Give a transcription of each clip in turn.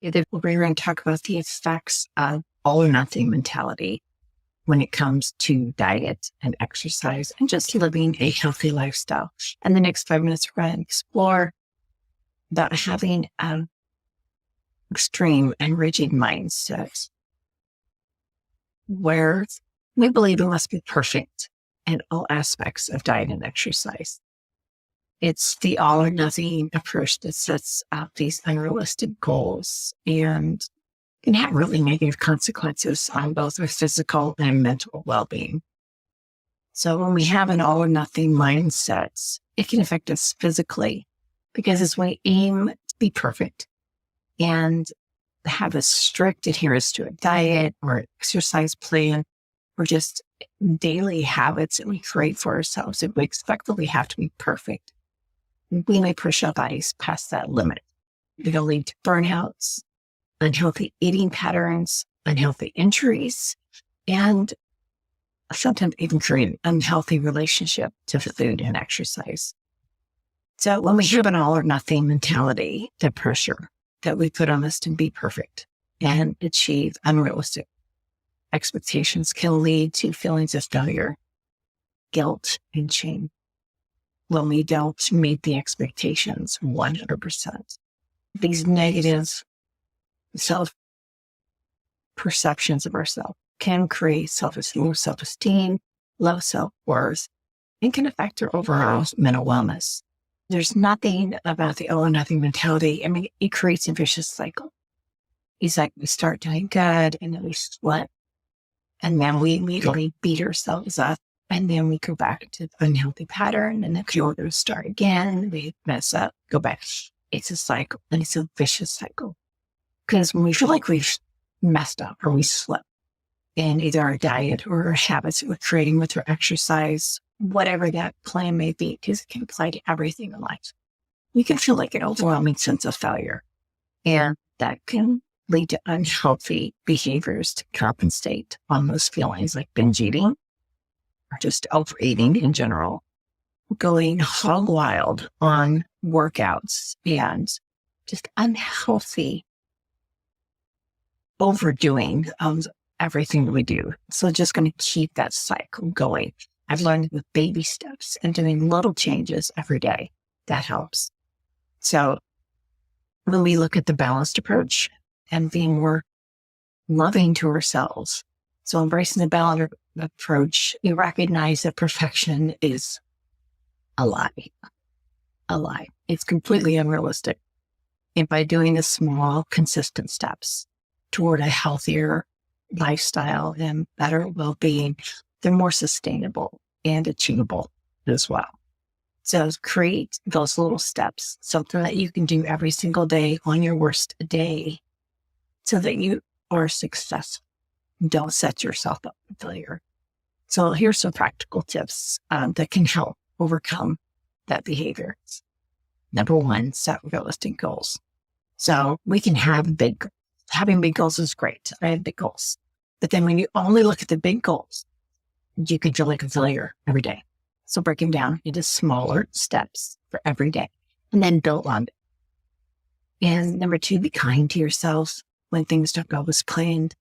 We're going to talk about the effects of all or nothing mentality when it comes to diet and exercise and just living a healthy lifestyle. And the next 5 minutes, we're going to explore about having an extreme and rigid mindset where we believe we must be perfect in all aspects of diet and exercise. It's the all or nothing approach that sets out these unrealistic goals and can have really negative consequences on both our physical and mental well-being. So when we have an all or nothing mindset, it can affect us physically because as we aim to be perfect and have a strict adherence to a diet or exercise plan or just daily habits that we create for ourselves, if we expect that we have to be perfect, we may push our bodies past that limit. It'll lead to burnouts, unhealthy eating patterns, unhealthy injuries, and sometimes even create an unhealthy relationship to food and exercise. So when we have an all or nothing mentality, the pressure that we put on us to be perfect and achieve unrealistic expectations can lead to feelings of failure, guilt, and shame when we don't meet the expectations 100%. These negative self-perceptions of ourselves can create low self-esteem, low self-worth, and can affect our overall mental wellness. There's nothing about the all or nothing mentality. I mean, it creates a vicious cycle. It's like we start doing good and then we slip and then we immediately beat ourselves up. And then we go back to the unhealthy pattern and then we start again. We mess up, go back. It's a cycle and it's a vicious cycle. Because when we feel like we've messed up or we slipped in either our diet or our habits that we're creating with our exercise, whatever that plan may be, because it can apply to everything in life, we can feel like an overwhelming sense of failure. And that can lead to unhealthy behaviors to compensate on those feelings, like binge eating, or just overeating in general, going hog wild on workouts and just unhealthy overdoing everything that we do. So just going to keep that cycle going. I've learned with baby steps and doing little changes every day, that helps. So when we look at the balanced approach and being more loving to ourselves, so embracing the balanced approach, you recognize that perfection is a lie. It's completely unrealistic. And by doing the small, consistent steps toward a healthier lifestyle and better well-being, they're more sustainable and achievable as well. So create those little steps, something that you can do every single day on your worst day so that you are successful. Don't set yourself up for failure. So here's some practical tips that can help overcome that behavior. Number one, set realistic goals. So we can have having big goals is great. I have big goals. But then when you only look at the big goals, you can feel like a failure every day. So break them down into smaller steps for every day and then build on it. And number two, be kind to yourself when things don't go as planned.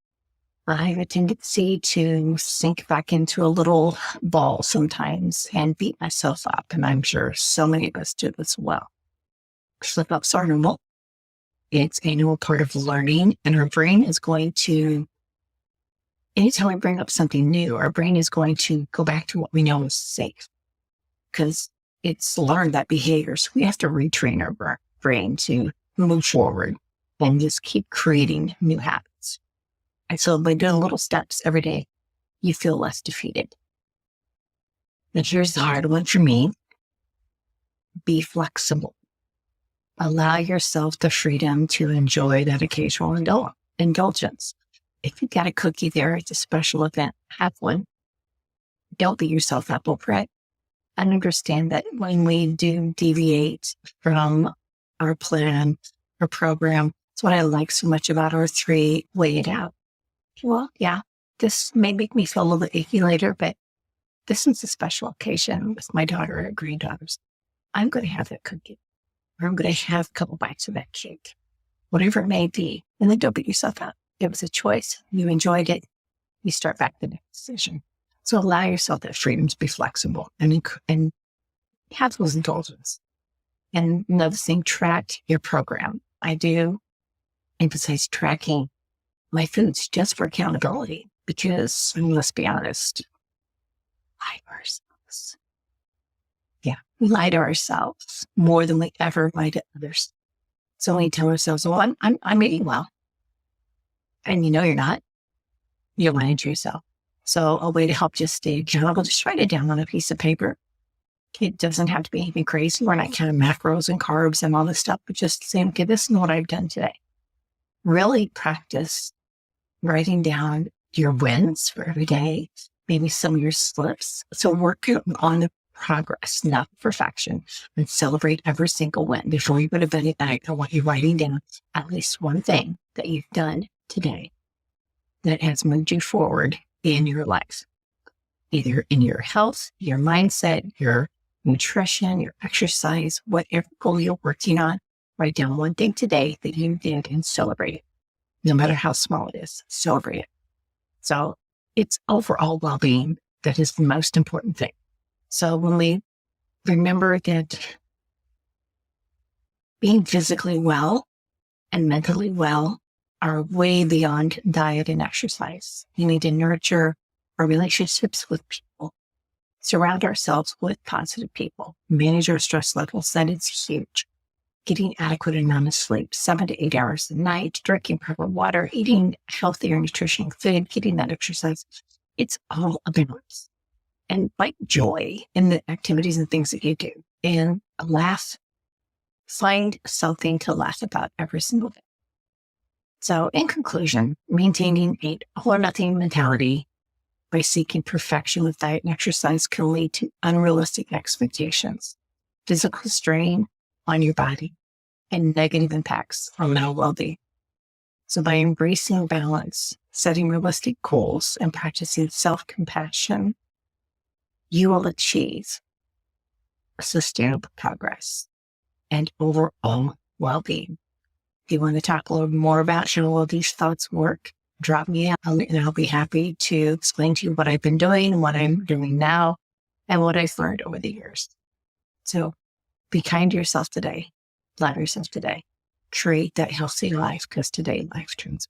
I have a tendency to sink back into a little ball sometimes and beat myself up. And I'm sure so many of us do as well. Slip ups are normal. It's a normal part of learning, and our brain is going to, anytime we bring up something new, our brain is going to go back to what we know is safe because it's learned that behavior. So we have to retrain our brain to move forward and just keep creating new habits. And so by doing little steps every day, you feel less defeated. And here's the hard one for me. Be flexible. Allow yourself the freedom to enjoy that occasional indulgence. If you've got a cookie there, it's a special event, have one. Don't beat yourself up over it. And understand that when we do deviate from our plan or program, it's what I like so much about our 3, weigh it out. Well, yeah, this may make me feel a little bit achy later, but this is a special occasion with my daughter or granddaughters. I'm going to have that cookie, or I'm going to have a couple bites of that cake, whatever it may be. And then don't beat yourself up. It was a choice. You enjoyed it. You start back the next decision. So allow yourself that freedom to be flexible and have those indulgences. And another thing, track your program. I do emphasize tracking my foods just for accountability because, let's be honest, lie to ourselves. Yeah, we lie to ourselves more than we ever lie to others. So we tell ourselves, well, I'm eating well. And you know you're not. You're lying to yourself. So a way to help just stay accountable, just write it down on a piece of paper. It doesn't have to be anything crazy. We're not counting macros and carbs and all this stuff, but just saying, okay, this is what I've done today. Really practice writing down your wins for every day, maybe some of your slips. So work on the progress, not perfection, and celebrate every single win. Before you go to bed at night, I want you writing down at least one thing that you've done today that has moved you forward in your life, either in your health, your mindset, your nutrition, your exercise, whatever goal you're working on. Write down one thing today that you did and celebrate it. No matter how small it is, celebrate it. So it's overall well-being that is the most important thing. So when we remember that being physically well and mentally well are way beyond diet and exercise. We need to nurture our relationships with people, surround ourselves with positive people, manage our stress levels. That is huge. Getting adequate amount of sleep, 7 to 8 hours a night, drinking proper water, eating healthier nutritional food, getting that exercise. It's all a balance. And find joy in the activities and things that you do. And laugh, find something to laugh about every single day. So in conclusion, maintaining an all or nothing mentality by seeking perfection with diet and exercise can lead to unrealistic expectations, physical strain on your body, and negative impacts on mental well-being. So by embracing balance, setting realistic goals, and practicing self-compassion, you will achieve sustainable progress and overall well-being. If you want to talk a little more about how all these thoughts work, drop me out and I'll be happy to explain to you what I've been doing, what I'm doing now, and what I've learned over the years. So be kind to yourself today. Love yourself today. Create that healthy life because today life turns